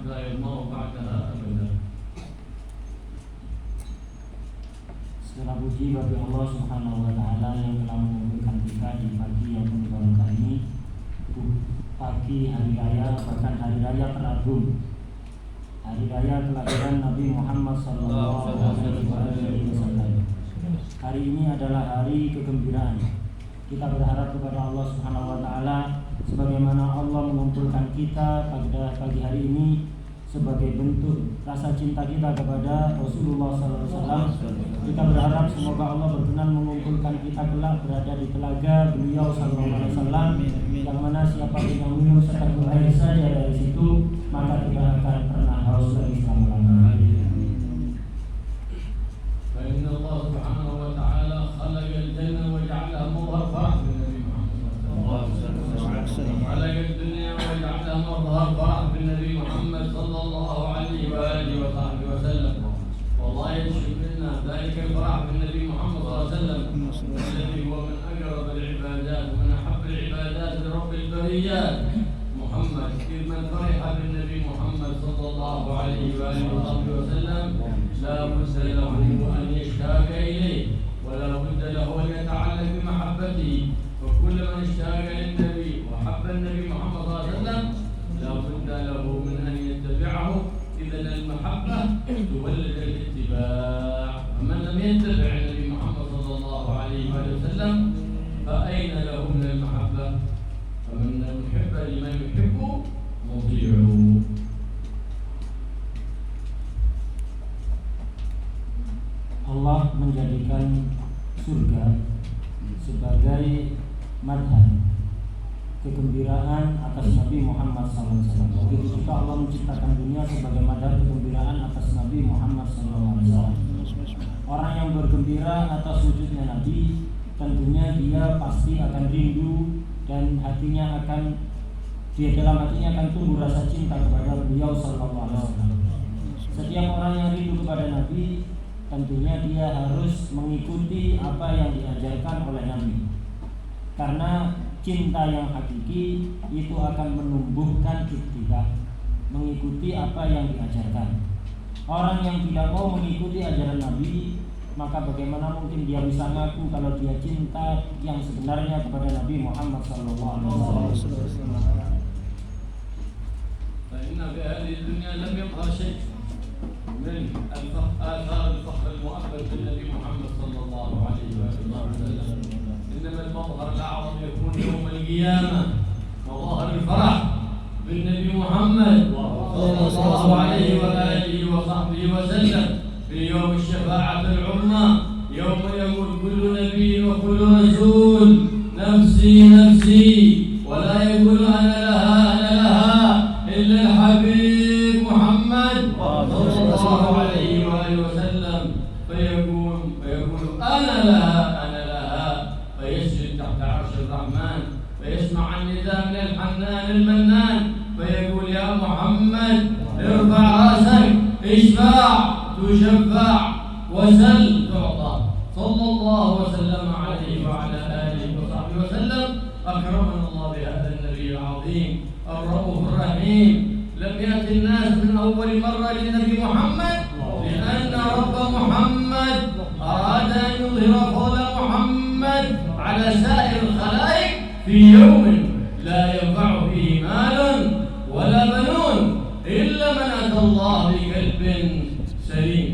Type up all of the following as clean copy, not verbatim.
لا يضمر بعدها أبدا. Segala puji bagi Allah Subhanahu wa Ta'ala yang telah mengumpulkan kita di pagi yang penuh barokah ini, pagi hari raya, bahkan hari raya teragung, hari raya kelahiran Nabi Muhammad SAW. Hari ini adalah hari kegembiraan. Kita berharap kepada Allah Subhanahu wa Ta'ala, sebagaimana Allah mengumpulkan kita pada pagi hari ini sebagai bentuk rasa cinta kita kepada Rasulullah SAW. Kita berharap semoga Allah berkenan mengumpulkan kita kelak berada di telaga beliau SAW, yang mana siapapun yang minum seteguk air saja dari situ maka tidak akan pernah haus lagi selama-lamanya. فإن الله سبحانه وتعالى خلق الجنة وجعلها مرفعة بالنبي محمد صلى الله عليه وسلم، خلق الدنيا وجعلها مرفعة بالنبي محمد صلى الله عليه وآله وصحبه وسلم. والله يشهد لنا ذلك الفرح بالنبي محمد صلى الله عليه وسلم الذي هو من أقرب العبادات ومن أحب العبادات لرب البريات محمد، إذ من فرح بالنبي محمد صلى الله عليه وآله وصحبه وسلم لا بد له أن يشتاق إليه ولا بد له أن يتعلق بمحبته، وكل من اشتاق للنبي وحب النبي محمد صلى الله عليه وسلم لا بد له من أن يتبعه. إذا المحبة تولد الاتباع، ومن لم يتبع النبي محمد صلى الله عليه وسلم فأين له من المحبة؟ فمن المحب لمن يحب مطيعه. Allah menjadikan surga sebagai madhan, kegembiraan atas Nabi Muhammad SAW. Begitu juga Allah menciptakan dunia sebagai madhan kegembiraan atas Nabi Muhammad SAW. Orang yang bergembira atas wujudnya Nabi, tentunya dia pasti akan rindu dan hatinya akan, dia dalam hatinya akan tumbuh rasa cinta kepada beliau Sallallahu Alaihi Wasallam. Setiap orang yang rindu kepada Nabi, tentunya dia harus mengikuti apa yang diajarkan oleh Nabi, karena cinta yang hakiki itu akan menumbuhkan ittiba, mengikuti apa yang diajarkan. Orang yang tidak mau mengikuti ajaran Nabi, maka bagaimana mungkin dia bisa ngaku kalau dia cinta yang sebenarnya kepada Nabi Muhammad SAW. فإن في هذه الدنيا لم يظهر شيء من آثار الفخر المؤبد بالنبي محمد صلى الله عليه وسلم، إنما المظهر الأعظم يكون يوم القيامة، مظاهر الفرح بالنبي محمد صلى الله عليه وآله وصحبه وسلم في يوم الشفاعة العظمى، يوم يقول كل نبي وكل رسول نفسي نفسي، ولا يقول أنا لها إلا الحبيب محمد صلى الله عليه وآله وسلم، فيقول أنا لها فيسجد تحت عرش الرحمن، فيسمع النداء من الحنان المنان، فيقول يا محمد ارفع رأسك اشفع تشفع وسل تعطى، صلى الله وسلم عليه وعلى آله وصحبه وسلم. أكرمنا الله بهذا النبي العظيم الرؤوف الرحيم. لم يأتي الناس من أول مرة للنبي محمد لأن رب محمد أراد أن يظهر فضل محمد على سائر الخلائق في يوم لا ينفع فيه مال ولا بنون إلا من أتى الله بقلب سليم.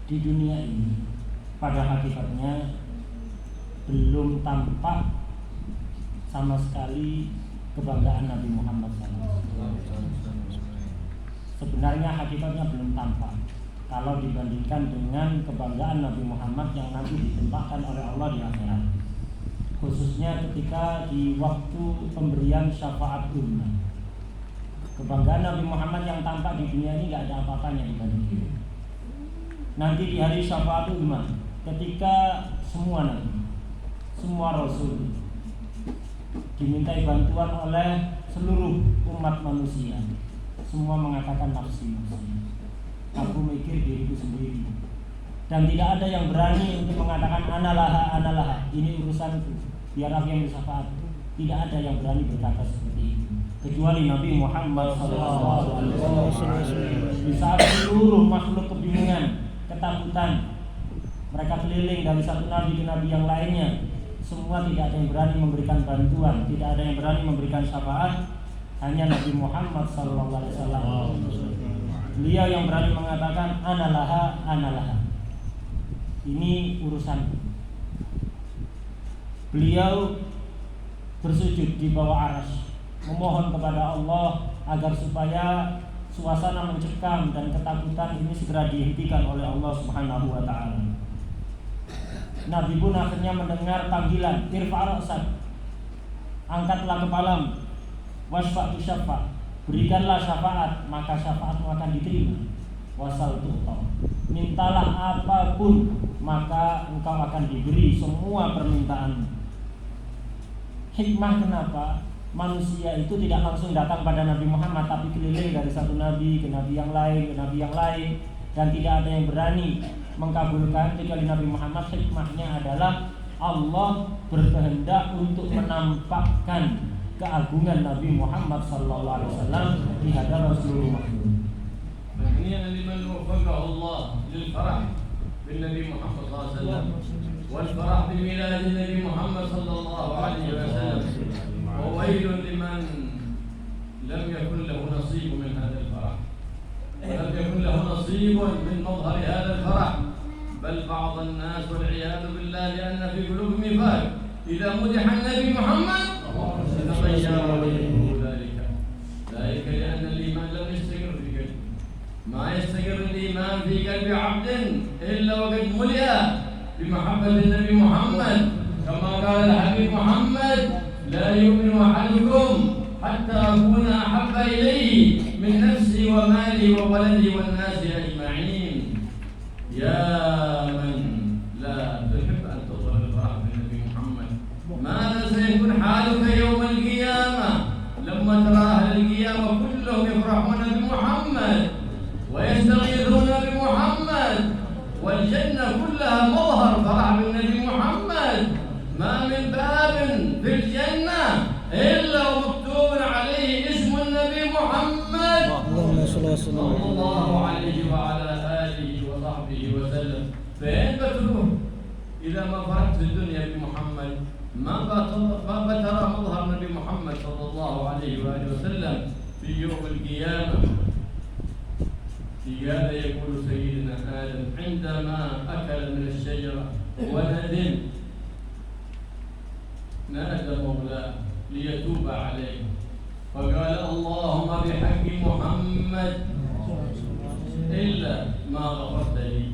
Di dunia ini pada hakikatnya belum tampak sama sekali kebanggaan Nabi Muhammad SAW. Sebenarnya hakikatnya belum tampak kalau dibandingkan dengan kebanggaan Nabi Muhammad yang nanti ditimpakan oleh Allah di akhirat, khususnya ketika di waktu pemberian syafaat ummah. Kebanggaan Nabi Muhammad yang tampak di dunia ini gak ada apa-apanya dibanding itu. Nanti di hari syafaat ummah, ketika semua nabi, semua rasul dimintai bantuan oleh seluruh umat manusia, semua mengatakan nafsi, aku mikir diriku sendiri. dan tidak ada yang berani untuk mengatakan analaha, ini urusanku, biar aku yang bersyafaat. Tidak ada yang berani berkata seperti itu kecuali Nabi Muhammad SAW. Di saat seluruh makhluk kebingungan, ketakutan, mereka keliling dari satu nabi ke nabi yang lainnya, semua tidak ada yang berani memberikan bantuan, tidak ada yang berani memberikan syafaat, hanya Nabi Muhammad SAW. Beliau yang berani mengatakan analaha, ini urusan. Beliau bersujud di bawah arsy, memohon kepada Allah agar supaya suasana mencekam dan ketakutan ini segera dihentikan oleh Allah Subhanahu wa taala. Nabi pun akhirnya mendengar panggilan, irfa' ra'sak, angkatlah kepalamu, wasfa' tusyaffa, berikanlah syafaat, maka syafaatmu akan diterima. Wasal tu'ta, mintalah apapun, maka engkau akan diberi semua permintaanmu. Hikmah kenapa manusia itu tidak langsung datang pada Nabi Muhammad, tapi keliling dari satu nabi ke nabi yang lain, ke nabi yang lain, dan tidak ada yang berani mengkabulkan kecuali Nabi Muhammad. Hikmahnya adalah Allah berkehendak untuk menampakkan keagungan Nabi Muhammad SAW di hadapan seluruh makhluk. مهنيا لمن وفقه الله للفرح بالنبي محمد صلى الله عليه وسلم والفرح بميلاد النبي محمد صلى الله عليه وسلم، وويل لمن لم يكن له نصيب من هذا الفرح ولم يكن له نصيب من مظهر هذا الفرح، بل بعض الناس والعياذ بالله لأن في قلوبهم نفاق إذا مدح النبي محمد تغير وجهه ذلك لأن الإيمان لم يستقر في قلبه. ما يستقر الإيمان في قلب عبد إلا وقد ملئ بمحبة النبي محمد، كما قال الحبيب محمد لا يؤمن أحدكم حتى أكون أحب إليه من نفسي ومالي وولدي والناس أجمعين. يا من لا تحب أن تظهر الفرح بالنبي محمد، ماذا سيكون حالك يوم القيامة لما ترى أهل القيامة كلهم يفرحون بمحمد ويستغيثون بمحمد، والجنة كلها مظهر فرح بالنبي محمد، ما من باب في الجنة إلا ومكتوب عليه اسم النبي محمد صلى الله عليه وعلى آله وصحبه وسلم. فين بتروح إذا ما فرحت في الدنيا بمحمد؟ ما بترى مظهر النبي محمد صلى الله عليه وآله وسلم في يوم القيامة. في هذا يقول سيدنا آدم عندما أكل من الشجرة وندم، نادى مولاه ليتوب عليه فقال اللهم بحق محمد إلا ما غفرت لي.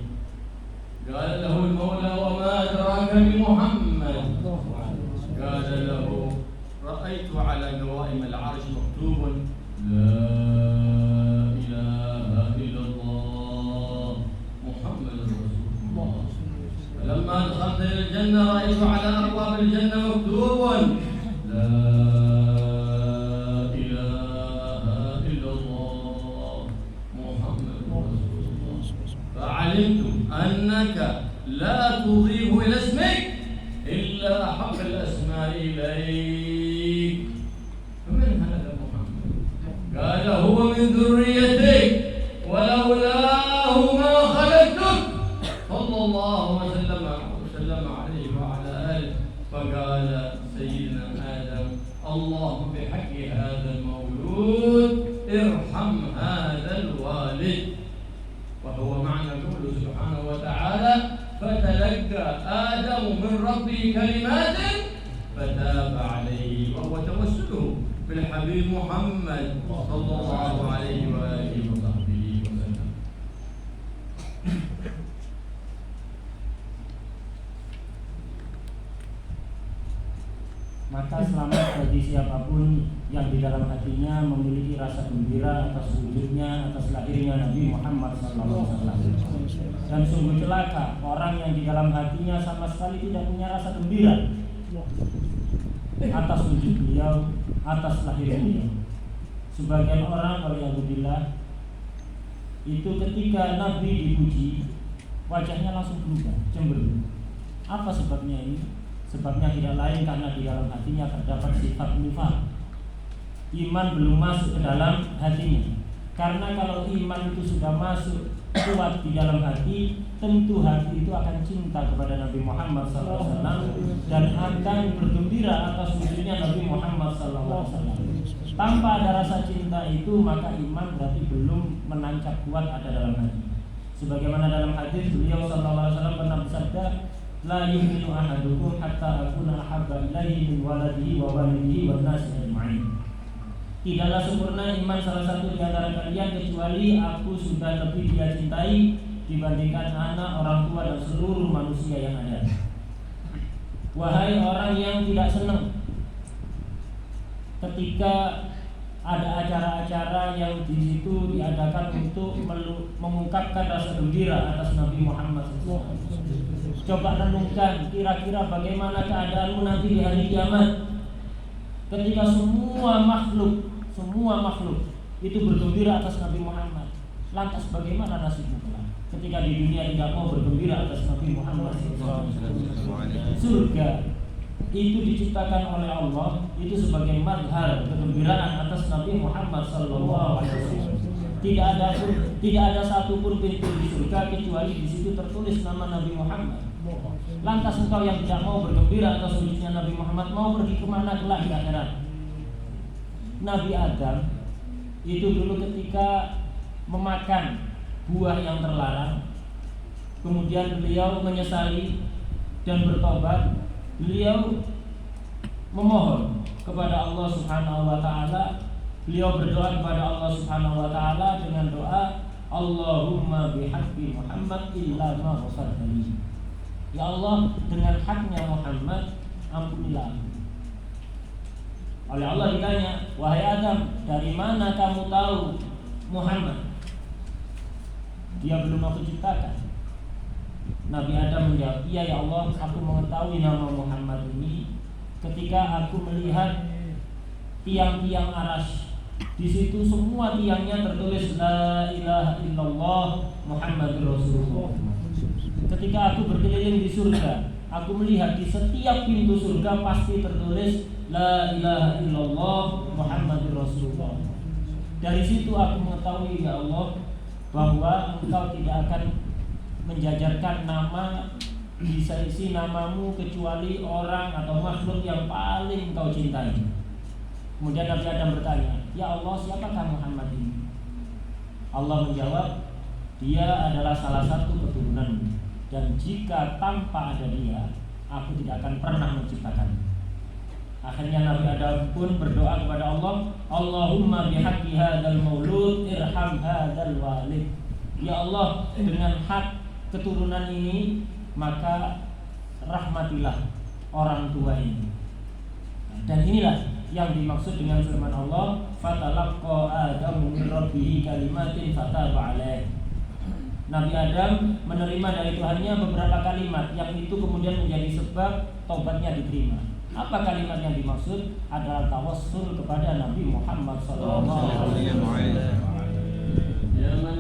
قال له المولى وما أدراك بمحمد؟ قال له رأيت على قوائم العرش مكتوب لا إله إلا الله محمد رسول الله. فلما دخلت إلى الجنة رأيت على أبواب الجنة مكتوب لا إله إلا الله محمد رسول الله. فعلمت أنك لا تضيف إلى اسمك إلا أحب الأسماء إليك. فمن هذا محمد؟ قال هو من ذريتك ولولاه ما خلقتك صلى الله وسلم عليه وعلى آله. فقال سيدنا آدم اللهم بحق هذا المولود ارحم هذا الوالد. وهو معنى قوله سبحانه وتعالى فتلقى آدم من ربه كلمات فتاب عليه، وهو توسله بالحبيب محمد صلى الله عليه وآله وصحبه وسلم. Maka selamat bagi siapapun yang di dalam hatinya memiliki rasa gembira atas wujudnya, atas lahirnya Nabi Muhammad SAW. Dan sungguh celaka orang yang di dalam hatinya sama sekali tidak punya rasa gembira atas wujud beliau, atas lahir beliau. Sebagian orang, waliyadzubillah, itu ketika Nabi dipuji, wajahnya langsung berubah, cemberut. Apa sebabnya ini? Sebabnya tidak lain karena di dalam hatinya terdapat sifat nifaq. Iman belum masuk ke dalam hatinya. Karena kalau iman itu sudah masuk kuat di dalam hati, tentu hati itu akan cinta kepada Nabi Muhammad SAW dan akan bergembira atas wujudnya Nabi Muhammad SAW. Tanpa ada rasa cinta itu, maka iman berarti belum menancap kuat ada dalam hati. Sebagaimana dalam hadis beliau SAW pernah bersabda, la yu'minu ahadukum hatta akuna ahabba ilaihi min waladihi wa walidihi wan nasi ajma'in. Tidaklah sempurna iman salah satu di antara kalian kecuali aku sudah lebih dia cintai dibandingkan anak, orang tua dan seluruh manusia yang ada. Wahai orang yang tidak senang ketika ada acara-acara yang di situ diadakan untuk mengungkapkan rasa gembira atas Nabi Muhammad SAW. Coba renungkan kira-kira bagaimana keadaanmu nanti di hari kiamat ketika semua makhluk itu bergembira atas Nabi Muhammad. Lantas bagaimana nasibmu kelak ketika di dunia tidak mau bergembira atas Nabi Muhammad SAW? Surga itu diciptakan oleh Allah itu sebagai madhar kegembiraan atas Nabi Muhammad SAW. Tidak ada satupun pintu di surga kecuali di situ tertulis nama Nabi Muhammad. Lantas engkau yang tidak mau bergembira atas wujudnya Nabi Muhammad mau pergi kemana kelak di akhirat? Nabi Adam itu dulu ketika memakan buah yang terlarang, kemudian beliau menyesali dan bertobat. Beliau memohon kepada Allah Subhanahu wa taala. Beliau berdoa kepada Allah Subhanahu wa taala dengan doa, Allahumma bihaqqi Muhammad illa ma ghafartali. Ya Allah, dengan haknya Muhammad ampunilah aku. Oleh Allah ditanya, wahai Adam, dari mana kamu tahu Muhammad? Dia belum aku ciptakan. Nabi Adam menjawab, iya ya Allah, aku mengetahui nama Muhammad ini ketika aku melihat tiang-tiang arasy. Di situ semua tiangnya tertulis La ilaha illallah Muhammadur Rasulullah. Ketika aku berkeliling di surga, aku melihat di setiap pintu surga pasti tertulis La ilaha illallah Muhammadur Rasulullah. Dari situ aku mengetahui ya Allah bahwa Engkau tidak akan menjajarkan nama di sisi namamu kecuali orang atau makhluk yang paling Engkau cintai. Kemudian Nabi Adam bertanya, ya Allah, siapakah Muhammad ini? Allah menjawab, dia adalah salah satu keturunanmu, dan jika tanpa ada dia, aku tidak akan pernah menciptakanmu. Akhirnya Nabi Adam pun berdoa kepada Allah, Allahumma bihaqqi hadzal maulud irham hadzal walid. Ya Allah, dengan hak keturunan ini maka rahmatilah orang tua ini. Dan inilah yang dimaksud dengan firman Allah, fatalaqqa Adamu min rabbih kalimatin fataba alaih. Nabi Adam menerima dari Tuhannya beberapa kalimat yang itu kemudian menjadi sebab taubatnya diterima. Apa kalimat yang dimaksud? Adalah tawassul kepada Nabi Muhammad SAW.